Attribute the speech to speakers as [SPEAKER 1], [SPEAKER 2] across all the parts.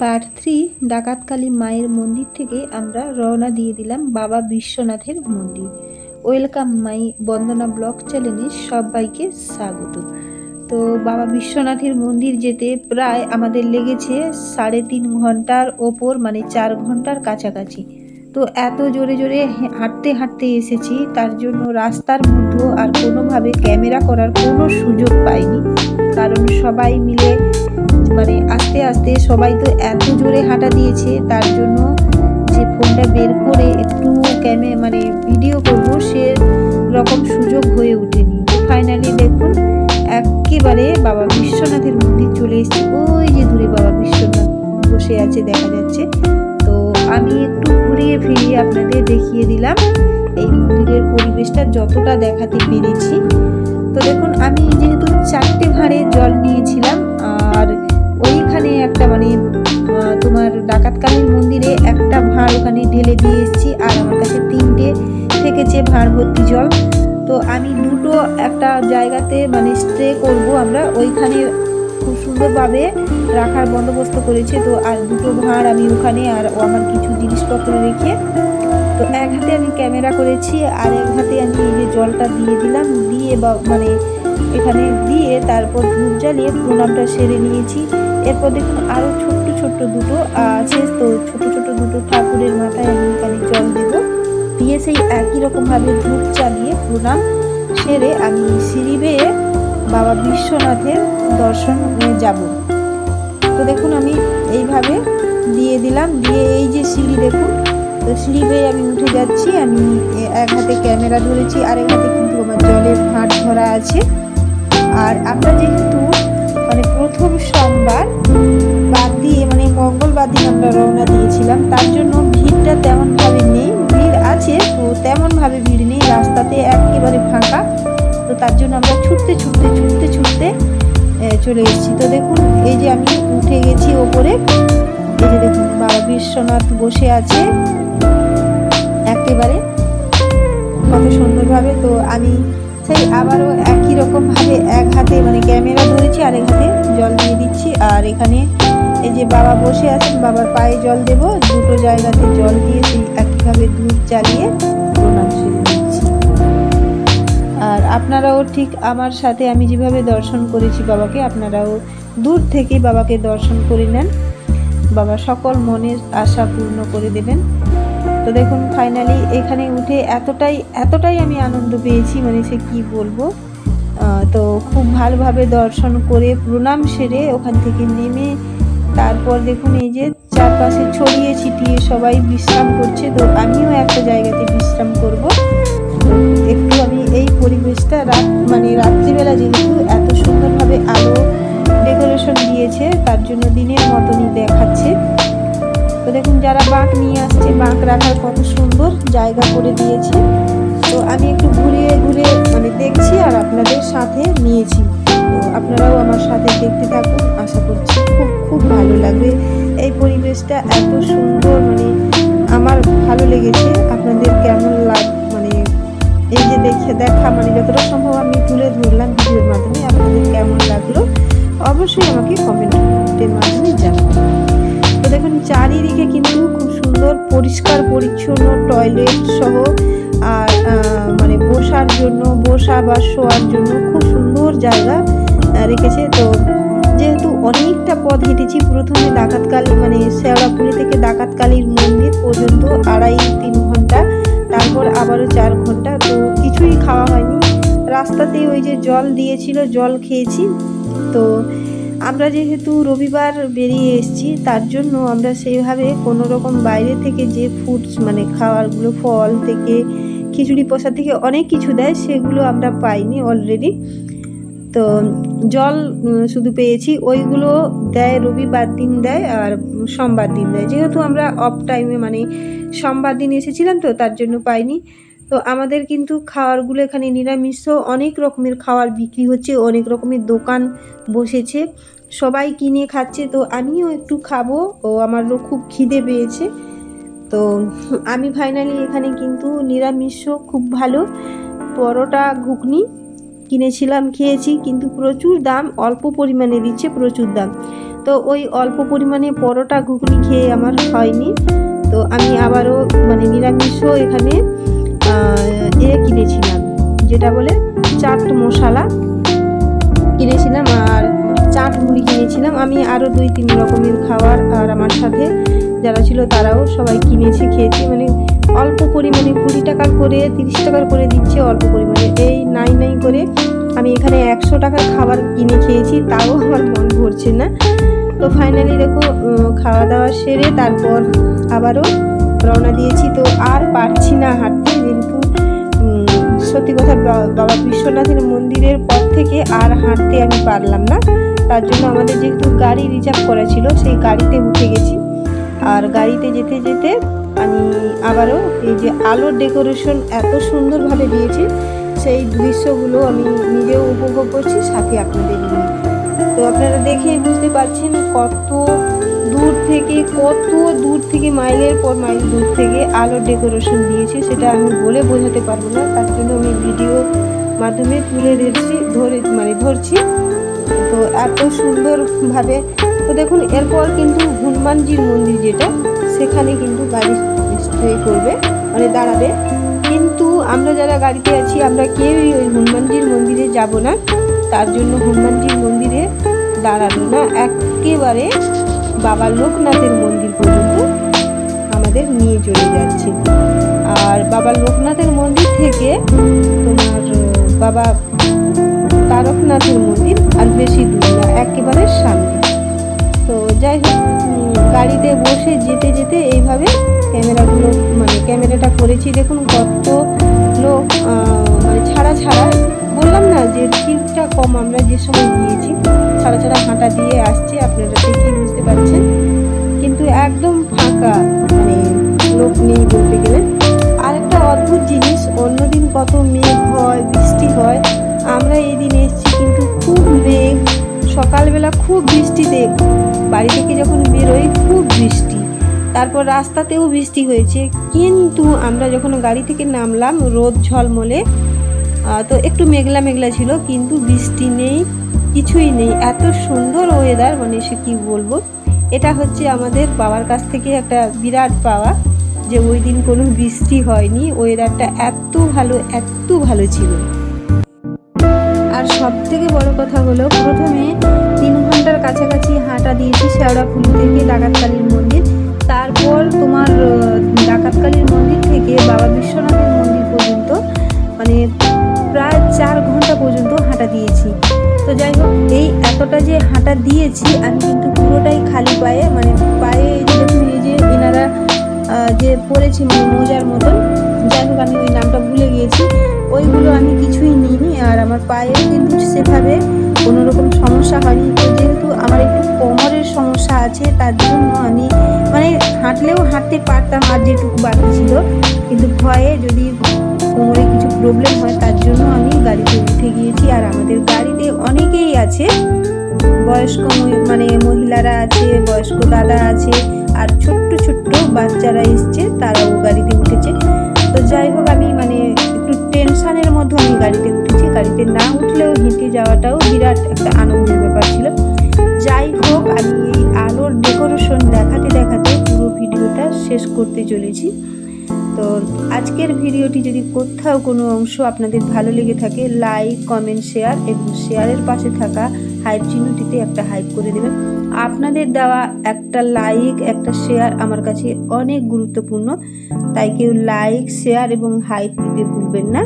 [SPEAKER 1] Part 3 ডাকাতকালী মায়ের মন্দির থেকে আমরা রওনা দিয়ে দিলাম বাবা বিশ্বনাথের মন্দির। ওয়েলকাম মাই বন্দনা ব্লগ চ্যানেলে সবাইকে স্বাগত। তো বাবা বিশ্বনাথের মন্দির যেতে প্রায় আমাদের লেগেছে 3.5 ঘন্টার ওপর, মানে 4 ঘন্টার কাছাকাছি। তো এত জোরে জোরে হাঁটতে হাঁটতে এসেছি, তার জন্য রাস্তার মধ্যে আর কোনোভাবে ক্যামেরা করার কোনো সুযোগ পাইনি, কারণ সবাই মিলে মানে আস্তে আস্তে সবাই তো এত জোরে হাঁটা দিয়েছে, তার জন্য যে ফোনটা বের করে একটু মানে ভিডিও করব সে রকম সুযোগ হয়ে ওঠেনি। ফাইনালি দেখুন একেবারে বাবা বিশ্বনাথের মন্দির চলে এসেছি। ওই যে দূরে বাবা বিশ্বনাথ বসে আছে দেখা যাচ্ছে। তো আমি একটু ঘুরিয়ে ফিরিয়ে আপনাদের দেখিয়ে দিলাম এই মন্দিরের পরিবেশটা যতটা দেখাতে পেরেছি। তো দেখুন আমি যেহেতু 4টে ভাঁড়ে জল নিয়েছিলাম, আর ওইখানে একটা মানে তোমার ডাকাতকালীর মন্দিরে একটা ভাঁড় ওখানে ঢেলে দিয়ে এসেছি, আর আমার কাছে 3টে থেকেছে ভাঁড় ভর্তি জল। তো আমি দুটো একটা জায়গাতে মানে স্টে করব আমরা, ওইখানে খুব সুন্দরভাবে রাখার বন্দোবস্ত করেছে। তো আর দুটো ভাঁড় আমি ওখানে আর আমার কিছু জিনিসপত্র রেখে, তো এক হাতে আমি ক্যামেরা করেছি আর এক হাতে আমি এই যে জলটা দিয়ে দিলাম, দিয়ে বা মানে এখানে দিয়ে তারপর ধূপ জ্বালিয়ে প্রণামটা সেরে নিয়েছি। এরপর দেখুন আরও ছোট্ট ছোট্ট দুটো আছে, তো ছোট ছোট দুটো ঠাকুরের মাথায় আমি এখানে জল দেবো, দিয়ে সেই একই রকমভাবে ধূপ জ্বালিয়ে প্রণাম সেরে আমি সিঁড়ি বেয়ে বাবা বিশ্বনাথের দর্শন যাব। তো দেখুন আমি এইভাবে দিয়ে দিলাম, দিয়ে এই যে সিঁড়ি দেখুন, তো সিঁড়ি বেয়ে আমি উঠে যাচ্ছি। আমি এক হাতে ক্যামেরা ধরেছি আর এক হাতে কিন্তু আমার জলের ভাঁড় ধরা আছে। আর আমরা যেহেতু মানে প্রথম সোমবার বাদ দিয়ে মানে মঙ্গলবার দিন আমরা রওনা দিয়েছিলাম, তার জন্য ভিড়টা তেমনভাবে নেই, ভিড় আছে তো তেমনভাবে ভিড় নেই, রাস্তাতে একেবারে ফাঁকা। তো তার জন্য আমরা ছুটতে ছুটতে ছুটতে ছুটতে চলে এসেছি। তো দেখুন এই যে আমি উঠে গেছি ওপরে, এই যে দেখুন বাবা বিশ্বনাথ বসে আছে একেবারে কত সুন্দরভাবে। তো আমি সেই আবারও একই রকমভাবে এক হাতে মানে ক্যামেরা ধরেছি আর এক হাতে জল দিয়ে দিচ্ছি, আর এখানে এই যে বাবা বসে আছেন, বাবার পায়ে জল দেব, দুটো জায়গাতে জল দিয়ে সেই একইভাবে ধূপ জ্বালিয়ে প্রণাম সেরে দিচ্ছি। আর আপনারাও ঠিক আমার সাথে আমি যেভাবে দর্শন করেছি বাবাকে, আপনারাও দূর থেকে বাবাকে দর্শন করে নেন, বাবা সকল মনের আশা পূর্ণ করে দেবেন। তো দেখুন ফাইনালি এখানে উঠে এতটাই আমি আনন্দ পেয়েছি, মানে সে কি বলবো। তো খুব ভালোভাবে দর্শন করে প্রণাম সেরে ওখান থেকে নেমে তারপর দেখুন এই যে চারপাশে ছড়িয়ে ছিটিয়ে সবাই বিশ্রাম করছে, তো আমিও একটা জায়গাতে বিশ্রাম করব। একটু আমি এই পরিবেশটা মানে রাত্রিবেলা যেহেতু এত সুন্দরভাবে আলো ডেকোরেশন দিয়েছে, তার জন্য দিনের মতনই দেখাচ্ছে। তো দেখুন যারা বাঁক নিয়ে আসছে, বাঁক রাখার কত সুন্দর জায়গা করে দিয়েছে। তো আমি একটু ঘুরিয়ে ঘুরে মানে দেখছি আর আপনাদের সাথে নিয়েছি। তো আপনারাও আমার সাথে দেখতে থাকুন, আশা করছি খুব খুব ভালো লাগবে। এই পরিবেশটা এত সুন্দর, মানে আমার ভালো লেগেছে। আপনাদের কেমন মানে এই যে দেখা মানে যতটা সম্ভব আমি তুলে ধরলাম ভিডিওর মাধ্যমে, আপনাদের কেমন লাগলো অবশ্যই আমাকে কমেন্টের মাধ্যমে জানাবেন। তো দেখুন চারিদিকে কিন্তু খুব সুন্দর পরিষ্কার পরিচ্ছন্ন টয়লেট সহ, আর মানে বসা বা শোয়ার জন্য খুব সুন্দর জায়গা রেখেছে। তো যেহেতু অনেকটা পথ হেঁটেছি, প্রথমে ডাকাতকালী মানে শেওড়াফুলি থেকে ডাকাতকালীর মন্দির পর্যন্ত 2.5-3 ঘন্টা, তারপর আবারও 4 ঘন্টা। তো কিছুই খাওয়া হয়নি, রাস্তাতেই ওই যে জল দিয়েছিল জল খেয়েছি। তো আমরা যেহেতু রবিবার বেরিয়ে এসেছি, তার জন্য আমরা সেইভাবে কোনো রকম বাইরে থেকে যে ফুডস মানে খাবারগুলো ফল থেকে খিচুড়ি প্রসাদ থেকে অনেক কিছু দেয়, সেগুলো আমরা পাইনি অলরেডি। তো জল শুধু পেয়েছি, ওইগুলো দেয় রবিবার দিন দেয় আর সোমবার দিন দেয়। যেহেতু আমরা অফ টাইমে মানে সোমবার দিন এসেছিলাম, তো তার জন্য পাইনি। তো আমাদের কিন্তু খাবারগুলো এখানে নিরামিষ, অনেক রকমের খাবার বিক্রি হচ্ছে, অনেক রকমের দোকান বসেছে, সবাই কিনে খাচ্ছে। তো আমিও একটু খাবো, ও আমারও খুব খিদে পেয়েছে। তো আমি ফাইনালি এখানে কিন্তু নিরামিষ খুব ভালো পরোটা ঘুগনি কিনেছিলাম, খেয়েছি, কিন্তু প্রচুর দাম, অল্প পরিমাণে দিচ্ছে, প্রচুর দাম। তো ওই অল্প পরিমাণে পরোটা ঘুগনি খেয়ে আমার হয়নি। তো আমি আবারও মানে নিরামিষও এখানে কিনেছিলাম, যেটা বলে চাট মশলা কিনেছিলাম, আর চাট মুড়ি কিনেছিলাম। আমি আরও 2-3 রকমের খাবার, আর আমার সাথে যারা ছিল তারাও সবাই কিনেছে, খেয়েছি। মানে অল্প পরিমাণে 20 টাকার করে 30 টাকার করে দিচ্ছে, অল্প পরিমাণে। এই নাই নাই করে আমি এখানে 100 টাকার খাবার কিনে খেয়েছি, তাও আমার মন ভরছে না। তো ফাইনালি দেখো খাওয়া দাওয়া সেরে তারপর আবারও রওনা দিয়েছি। তো আর পারছি না হাঁটতে, যেহেতু সত্যি কথা বাবা বিশ্বনাথের মন্দিরের পর থেকে আর হাঁটতে আমি পারলাম না। তার জন্য আমাদের যেহেতু গাড়ি রিজার্ভ করা ছিল, সেই গাড়িতে উঠে গেছি। আর গাড়িতে যেতে যেতে আমি আবারও এই যে আলোর ডেকোরেশন এত সুন্দরভাবে দিয়েছে, সেই দৃশ্যগুলো আমি নিজেও উপভোগ করছি, সাথে আপনাদের নিয়ে। তো আপনারা দেখেই বুঝতে পারছেন কত দূর থেকে মাইলের পর মাইল দূর থেকে আলোর ডেকোরেশন দিয়েছে, সেটা আমি বলে বোঝাতে পারবো না। তার জন্য আমি ভিডিও মাধ্যমে তুলে ধরছি। তো এত সুন্দরভাবে, তো দেখুন এরপর কিন্তু হনুমানজির মন্দির যেটা, সেখানে কিন্তু গাড়ি স্টে করবে, মানে দাঁড়াবে। কিন্তু আমরা যারা গাড়িতে আছি আমরা কেউই ওই হনুমানজির মন্দিরে যাব না। তার জন্য হনুমানজির মন্দিরে দাঁড়ালো না, একেবারে বাবা লোকনাথের মন্দির পর্যন্ত আমাদের নিয়ে চলে যাচ্ছে। আর বাবা লোকনাথের মন্দির থেকে তোমার বাবা তারকনাথের মন্দির আর বেশি দূর না, একেবারে সামনে। তো যাই হোক, গাড়িতে বসে যেতে যেতে এইভাবে ক্যামেরাটা করেছি। দেখুন কত লোক মানে ছাড়া বললাম না যে ভিড়টা কম, আমরা যে সময় গিয়েছি ছাড়া হাঁটা দিয়ে আসছে, আপনারা দেখেই বুঝতে পারছেন। কিন্তু একদম ফাঁকা, মানে লোক নেই বলতে গেলে। আর একটা অদ্ভুত জিনিস, অন্যদিন কত মেঘ হয়, বৃষ্টি হয়, আমরা এই দিন এসেছি কিন্তু খুব মেঘ, সকালবেলা খুব বৃষ্টি, বাড়ি থেকে যখন বেরোই খুব বৃষ্টি, তারপর রাস্তাতেও বৃষ্টি হয়েছে। কিন্তু আমরা যখন গাড়ি থেকে নামলাম রোদ ঝলমলে, তো একটু মেঘলা মেঘলা ছিল, কিন্তু বৃষ্টি নেই, কিছুই নেই। এত সুন্দর ওয়েদার, মানে সে কি বলবো। এটা হচ্ছে আমাদের বাবার কাছ থেকে একটা বিরাট পাওয়া, যে ওই দিন কোনো বৃষ্টি হয়নি, ওয়েদারটা এত ভালো ছিল। আর সব থেকে বড় কথা হলো, প্রথমে 3 ঘন্টার কাছাকাছি হাঁটা দিয়েছি শেওড়াফুলি থেকে ডাকাতকালীর মন্দির, তারপর তোমার ডাকাতকালীর মন্দির থেকে বাবা বিশ্বনাথের মন্দির পর্যন্ত, মানে প্রায় 4 ঘন্টা পর্যন্ত হাঁটা দিয়েছি। তো যাই হোক, এই এতটা যে হাঁটা দিয়েছি আমি কিন্তু পুরোটাই খালি পায়ে, মানে পায়ে এই যে দেখুন, এই যে এনারা যে পরেছি মানে মোজার মতন, যাই হোক আমি ওই নামটা ভুলে গিয়েছি, ওইগুলো আমি কিছুই নিইনি। আর আমার পায়েও কিন্তু সেভাবে কোনো রকম সমস্যা হয়নি। তো যেহেতু আমার একটু কোমরের সমস্যা আছে, তার জন্য আমি মানে হাঁটলেও হাঁটতে পারতাম, আর যেটুকু বাকি ছিল, কিন্তু ভয়ে যদি কোমরে কিছু প্রবলেম হয়, তার জন্য আমি গাড়িতে উঠে গিয়েছি। আর আমাদের গাড়িতে অনেকেই আছে, বয়স্ক মানে মহিলারা আছে, বয়স্ক দাদা আছে, আর ছোট্ট বাচ্চারা এসছে, তারাও গাড়িতে উঠেছে। তো যাই হোক, আমি মানে একটু টেনশনের মধ্যে আমি গাড়িতে উঠেছি। গাড়িতে না উঠলেও হেঁটে যাওয়াটাও বিরাট একটা আনন্দের ব্যাপার ছিল। যাই হোক, আমি এই আলোর ডেকোরেশন দেখাতে পুরো ভিডিওটা শেষ করতে চলেছি। তো আজকের ভিডিওটি যদি কোথাও কোনো অংশ আপনাদের ভালো লেগে থাকে, লাইক, কমেন্ট, শেয়ার, এবং শেয়ারের পাশে থাকা হাইপ চিহ্নটিতে একটা হাইপ করে দেবেন। আপনাদের দেওয়া একটা লাইক, একটা শেয়ার আমার কাছে অনেক গুরুত্বপূর্ণ, তাই কেউ লাইক, শেয়ার এবং হাইপ দিতে ভুলবেন না।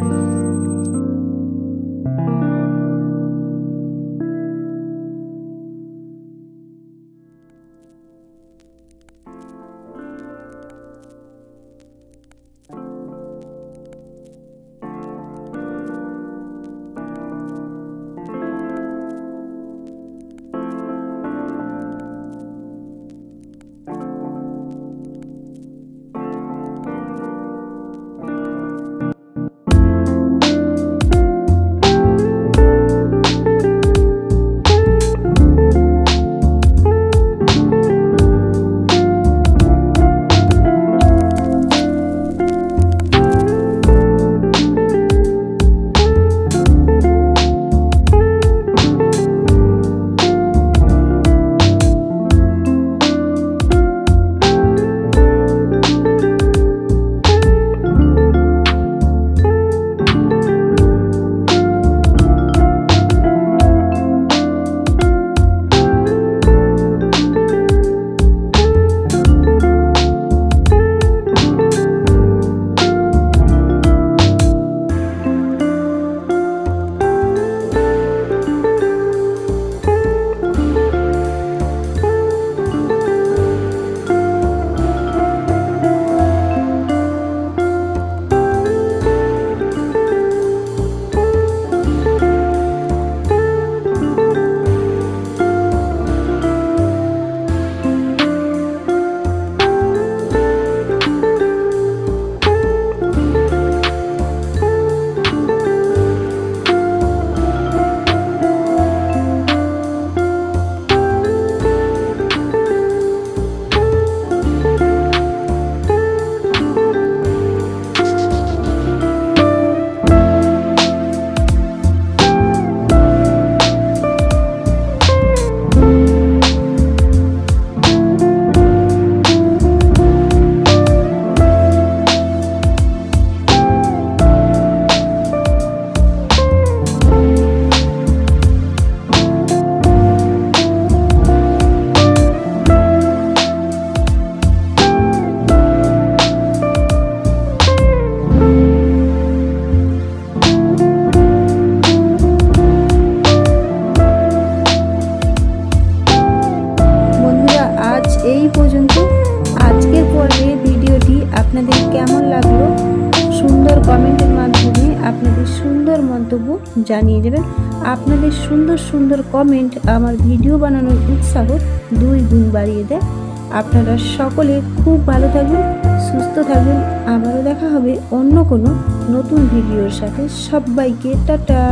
[SPEAKER 1] পর্যন্ত। আজকের পর্বে ভিডিওটি আপনাদের কেমন লাগলো সুন্দর কমেন্টের মাধ্যমে আপনাদের সুন্দর মন্তব্য জানিয়ে দেবেন। আপনাদের সুন্দর সুন্দর কমেন্ট আমার ভিডিও বানানোর উৎসাহ 2 গুণ বাড়িয়ে দেয়। আপনারা সকলে খুব ভালো থাকবেন, সুস্থ থাকবেন। আবারও দেখা হবে অন্য কোনো নতুন ভিডিওর সাথে। সবাইকে টাটা।